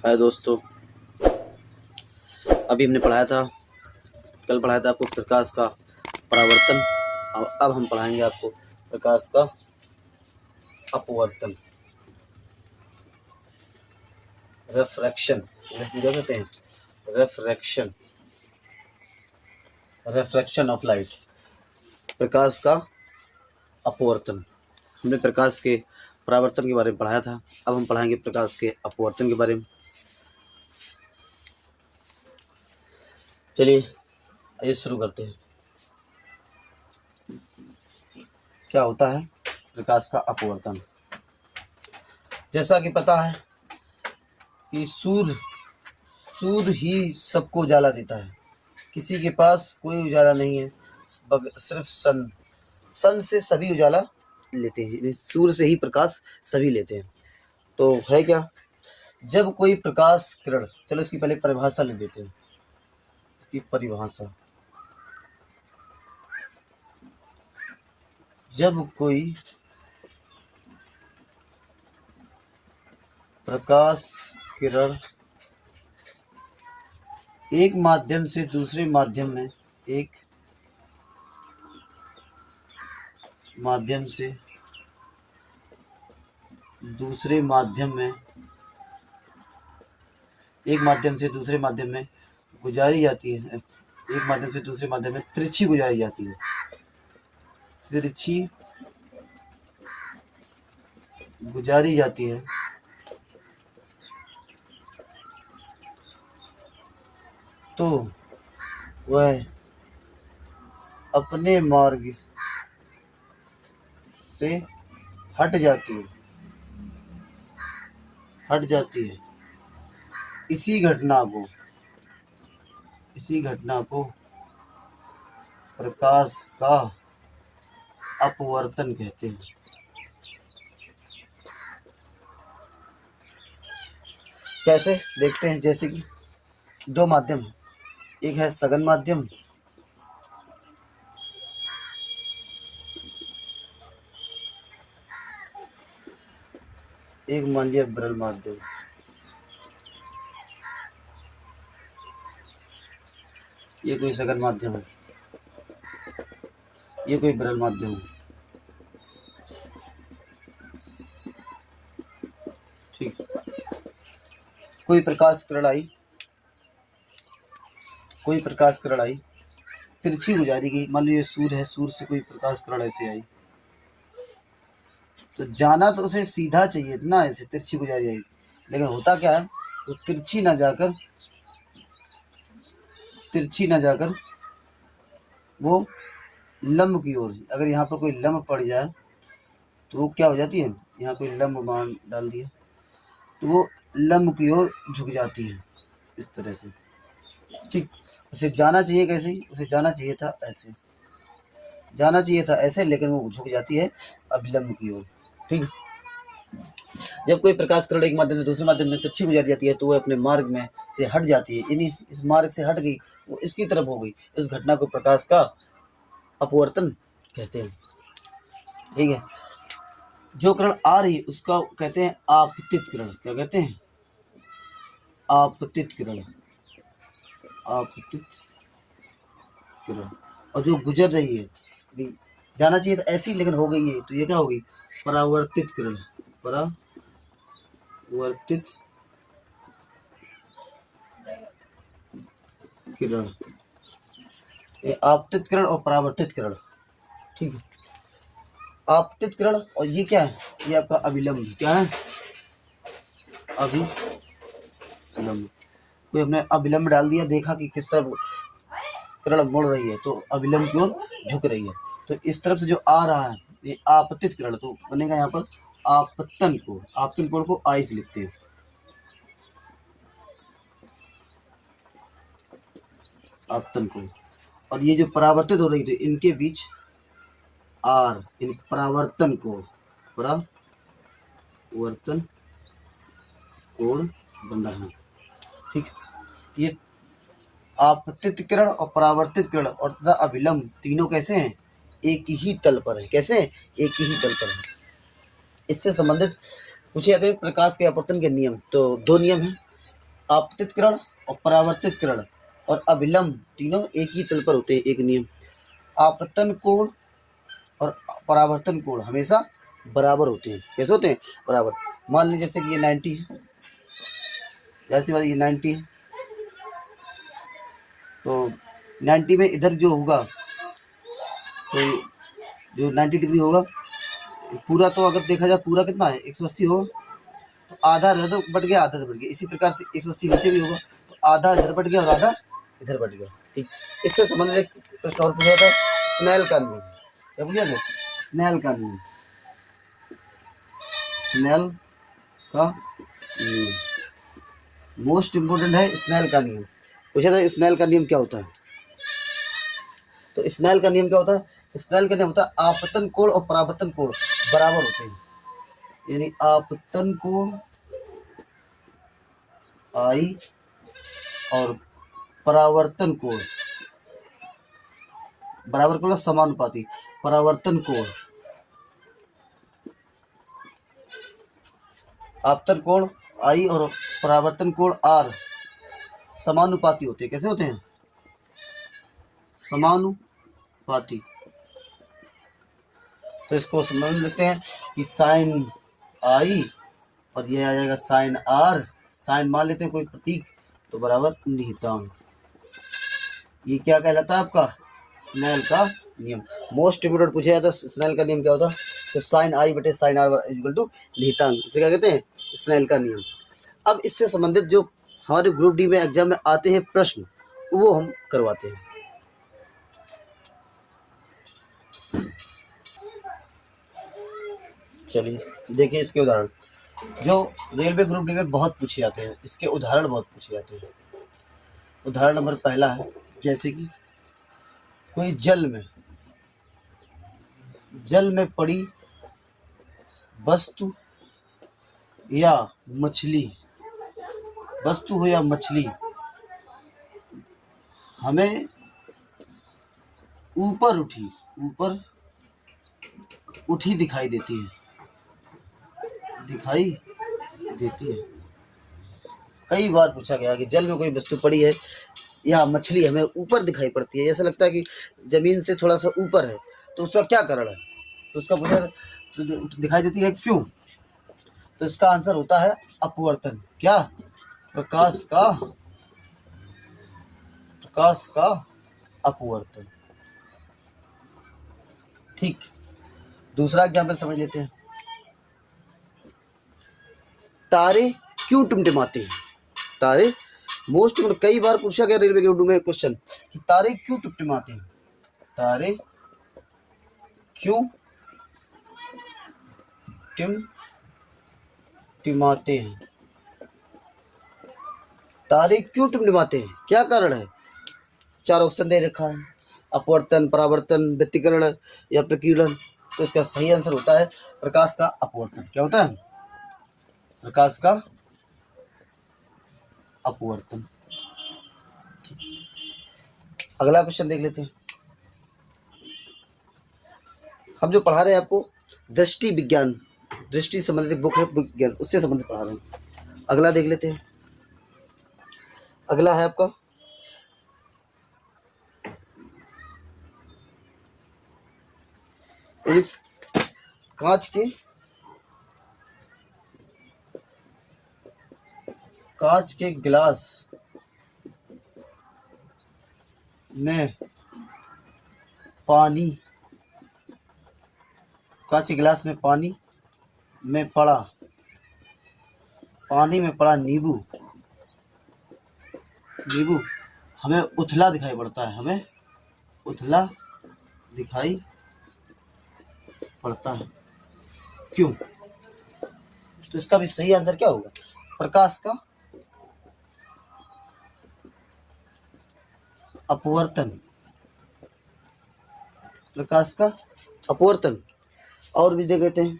हाय दोस्तों, अभी हमने पढ़ाया था, कल पढ़ाया था आपको प्रकाश का परावर्तन। अब हम पढ़ाएंगे आपको प्रकाश का अपवर्तन, रिफ्रैक्शन। इंग्लिश में क्या कहते हैं? Refraction, refraction of light. प्रकाश का अपवर्तन। हमने प्रकाश के परावर्तन के बारे में पढ़ाया था, अब हम पढ़ाएंगे प्रकाश के अपवर्तन के बारे में। चलिए आइए शुरू करते हैं। क्या होता है प्रकाश का अपवर्तन? जैसा कि पता है कि सूर्य ही सबको उजाला देता है, किसी के पास कोई उजाला नहीं है, सिर्फ सन से सभी उजाला लेते हैं, सूर्य से ही प्रकाश सभी लेते हैं। तो है क्या, जब कोई प्रकाश किरण, चलो इसकी पहले परिभाषा ले देते हैं। इसकी परिभाषा, जब कोई प्रकाश किरण एक माध्यम से दूसरे माध्यम में, एक माध्यम से दूसरे माध्यम में, एक माध्यम से दूसरे माध्यम में गुजारी जाती है, एक माध्यम से दूसरे माध्यम में तिरछी गुजारी जाती है, तिरछी गुजारी जाती है, तो वह अपने मार्ग से हट जाती है, इसी घटना को प्रकाश का अपवर्तन कहते हैं। कैसे देखते हैं? जैसे कि दो माध्यम हैं, एक है सघन माध्यम, एक मान लिया विरल माध्यम। ये कोई सघन माध्यम है, ये कोई विरल माध्यम है। ठीक, कोई प्रकाश किरण आई, तिरछी गुजारी गई। मान लो ये सूर्य है, सूर्य से कोई प्रकाश किरण ऐसे आई, तो जाना तो उसे सीधा चाहिए ना, ऐसे तिरछी गुजारी आई, लेकिन होता क्या है, तो तिरछी ना जाकर वो लंब की ओर, अगर यहाँ पर कोई लंब पड़ जाए तो वो क्या हो जाती है, यहाँ कोई लंब मान डाल दिया तो वो लंब की ओर झुक जाती है, इस तरह से। ठीक, उसे जाना चाहिए कैसे? उसे जाना चाहिए था ऐसे, लेकिन वो झुक जाती है अभिलंब की ओर। ठीक, जब कोई प्रकाश किरण एक माध्यम से दूसरे माध्यम में तिरछी गुजारी जाती है तो वह अपने मार्ग में से हट जाती है, यानी इस मार्ग से हट गई, वो इसकी तरफ हो गई। इस घटना को प्रकाश का अपवर्तन कहते हैं। ठीक है, जो किरण आ रही है उसका कहते हैं आपतित किरण। क्या कहते हैं? आपतित किरण। और जो गुजर रही है, जाना चाहिए तो ऐसी, लेकिन हो गई है, तो ये क्या होगी? परावर्तित किरण। परावर्तित किरण, ये आपतित किरण और परावर्तित किरण। ठीक है, आपतित किरण, और ये क्या है? ये आपका अभिलंब। क्या है? अभिलंब। कोई हमने अभिलंब डाल दिया, देखा कि किस तरफ किरण मुड़ रही है, तो अभिलंब की ओर झुक रही है, तो इस तरफ से जो आ रहा है ये आपतित किरण, तो बनेगा यहाँ पर आपतन कोण को आई से लिखते हैं। आपतन कोण। और ये जो परावर्तित हो रही थी, इनके बीच आर, इन परावर्तन कोण बन रहा है। ठीक, ये आपतित किरण और परावर्तित किरण और तथा अभिलंब तीनों कैसे हैं? एक ही तल पर है। कैसे? एक ही तल पर है। इससे संबंधित पूछे जाते हैं प्रकाश के अपवर्तन के नियम। तो दो नियम हैं, आपतित किरण और परावर्तित किरण और अभिलंब तीनों एक ही तल पर होते हैं। एक नियम, आपतन कोण और परावर्तन कोण हमेशा बराबर होते हैं। कैसे होते हैं? बराबर। मान लीजिए जैसे कि ये 90 है, जैसी बात ये 90 है, तो 90 में इधर जो होगा तो जो 90 डिग्री होगा पूरा, तो अगर देखा जाए पूरा कितना है 180 होगा, तो आधा इधर बढ़ गया आधा इधर बढ़ गया। इसी प्रकार से 180 नीचे भी होगा तो आधा इधर बढ़ गया और आधा इधर बढ़ गया। ठीक, इससे संबंधित एक प्रश्न और पूछा था, स्नेल का नियम। क्या पूछा था? स्नेल का नियम। स्नेल का नियम मोस्ट इम्पोर्टेंट है। स्नेल का नियम पूछा था, स्नेल का नियम क्या होता है? तो स्नेल का नियम क्या होता है? स्नेल का नियम होता है आपतन कोण और परावर्तन कोण बराबर होते हैं। यानी आपतन कोण आई और परावर्तन कोण बराबर कोण समानुपाती। परावर्तन कोण, आपतन कोण आई और परावर्तन कोण आर समानुपाती होते हैं। कैसे होते हैं? समानुपाती। तो इसको समझ लेते हैं कि साइन आई और ये आ जाएगा साइन आर। साइन मान लेते हैं कोई प्रतीक, तो बराबर निहितांक। ये क्या कहलाता है आपका? स्नेल का नियम। मोस्ट इम्पोर्टेंट पूछा जाता है स्नेल का नियम क्या होता है? तो साइन आई बटे साइन आर इक्वल टू निहितांक। इसे क्या कहते हैं? स्नेल का नियम। अब इससे संबंधित जो हमारे ग्रुप डी में एग्जाम में आते हैं प्रश्न, वो हम करवाते हैं। चलिए देखिए इसके उदाहरण, जो रेलवे ग्रुप डी में बहुत पूछे जाते हैं, इसके उदाहरण बहुत पूछे जाते हैं। उदाहरण नंबर पहला है, जैसे कि कोई जल में पड़ी वस्तु या मछली, वस्तु हो या मछली हमें ऊपर उठी दिखाई देती है। कई बार पूछा गया कि जल में कोई वस्तु पड़ी है या मछली हमें ऊपर दिखाई पड़ती है, ऐसा लगता है कि जमीन से थोड़ा सा ऊपर है, तो उसका क्या कारण है? तो उसका पूछा तो दिखाई देती है क्यों? तो इसका आंसर होता है अपवर्तन। क्या? प्रकाश का अपवर्तन। ठीक, दूसरा एग्जाम्पल समझ लेते हैं। तारे क्यों टिमटिमाते हैं? तारे मोस्ट, कई बार पूछा गया रेलवे ग्रुप में क्वेश्चन कि तारे क्यों टिमटिमाते हैं? तारे क्यों टिमटिमाते हैं? तारे क्यों टिमटिमाते हैं? क्या कारण है? 4 ऑप्शन दे रखा है, अपवर्तन, परावर्तन, व्यतिकरण या प्रकीर्णन। तो इसका सही आंसर होता है प्रकाश का अपवर्तन। क्या होता है? प्रकाश का अपवर्तन। अगला क्वेश्चन देख लेते हैं। हम जो पढ़ा रहे हैं आपको दृष्टि विज्ञान, दृष्टि संबंधित बुक है विज्ञान, उससे संबंधित पढ़ा रहे हैं। अगला देख लेते हैं। अगला है आपका कांच के गिलास में पानी, कांच के गिलास में पानी में पड़ा नींबू हमें उथला दिखाई पड़ता है। हमें उथला दिखाई पड़ता है क्यों? तो इसका भी सही आंसर क्या होगा? प्रकाश का अपवर्तन। प्रकाश का अपवर्तन। और भी देख लेते हैं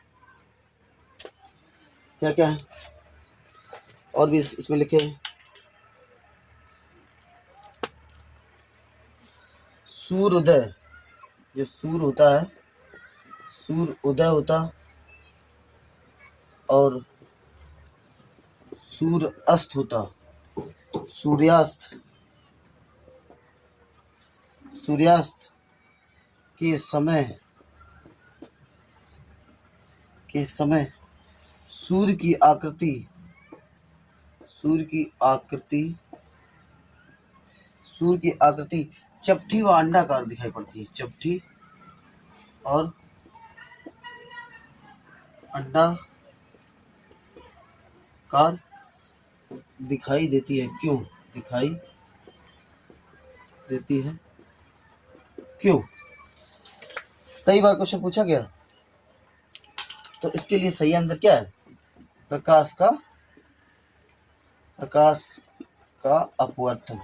क्या क्या है, और भी इसमें लिखे हैं। सूर्योदय, जो सूर्य होता है, सूर्य उदय होता और सूर्य अस्त होता, सूर्यास्त के समय सूर्य की आकृति चपटी व अंडाकार दिखाई पड़ती है। चपटी और अंडाकार दिखाई देती है। क्यों दिखाई देती है? क्यों? कई बार क्वेश्चन पूछा गया, तो इसके लिए सही आंसर क्या है? प्रकाश का अपवर्तन।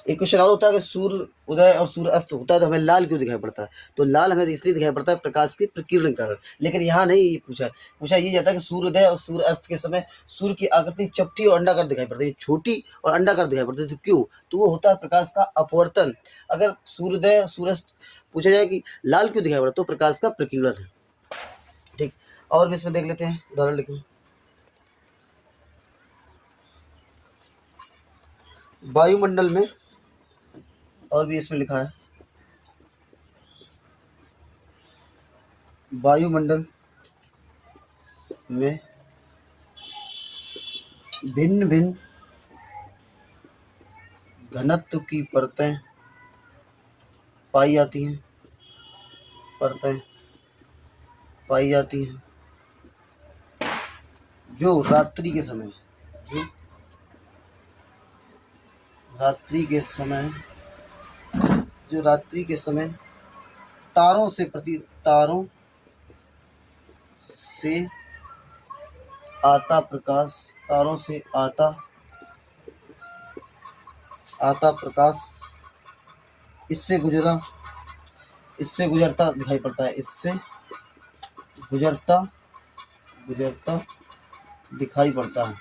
एक क्वेश्चन और होता है कि सूर्य उदय और सूर्य अस्त होता है तो हमें लाल क्यों दिखाई पड़ता है? तो लाल हमें इसलिए दिखाई पड़ता है प्रकाश के प्रकीर्णन के कारण। लेकिन यहाँ नहीं पूछा ये जाता है कि सूर्य उदय और सूर्य अस्त के समय सूर्य की आकृति चपटी और अंडाकार दिखाई पड़ती है, छोटी और अंडाकार दिखाई पड़ती है। तो क्यों? तो वो होता है प्रकाश का अपवर्तन। अगर सूर्योदय और सूर्यास्त पूछा जाए कि लाल क्यों दिखाई पड़ता, तो प्रकाश का प्रकीर्णन है। ठीक, और भी इसमें देख लेते हैं, उदाहरण लिखें। वायुमंडल में, और भी इसमें लिखा है, वायुमंडल में भिन्न भिन्न घनत्व की परतें पाई जाती हैं। जो रात्रि के समय तारों से आता प्रकाश इससे गुजरता दिखाई पड़ता है। इससे गुजरता दिखाई पड़ता है।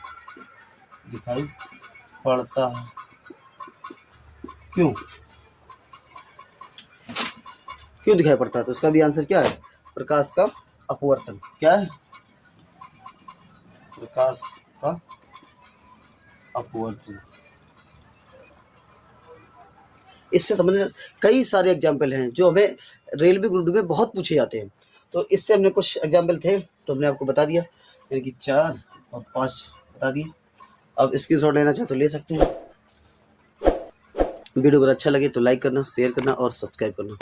क्यों दिखाई पड़ता है? तो इसका भी आंसर क्या है? प्रकाश का अपवर्तन। क्या है? प्रकाश का अपवर्तन। इससे संबंधित कई सारे एग्जाम्पल हैं जो हमें रेलवे ग्रुप में बहुत पूछे जाते हैं। तो इससे हमने कुछ एग्जाम्पल थे तो हमने आपको बता दिया, यानी कि 4 और 5 बता दिए। अब स्क्रीनशॉट लेना चाहे तो ले सकते हैं। वीडियो अगर अच्छा लगे तो लाइक करना, शेयर करना और सब्सक्राइब करना।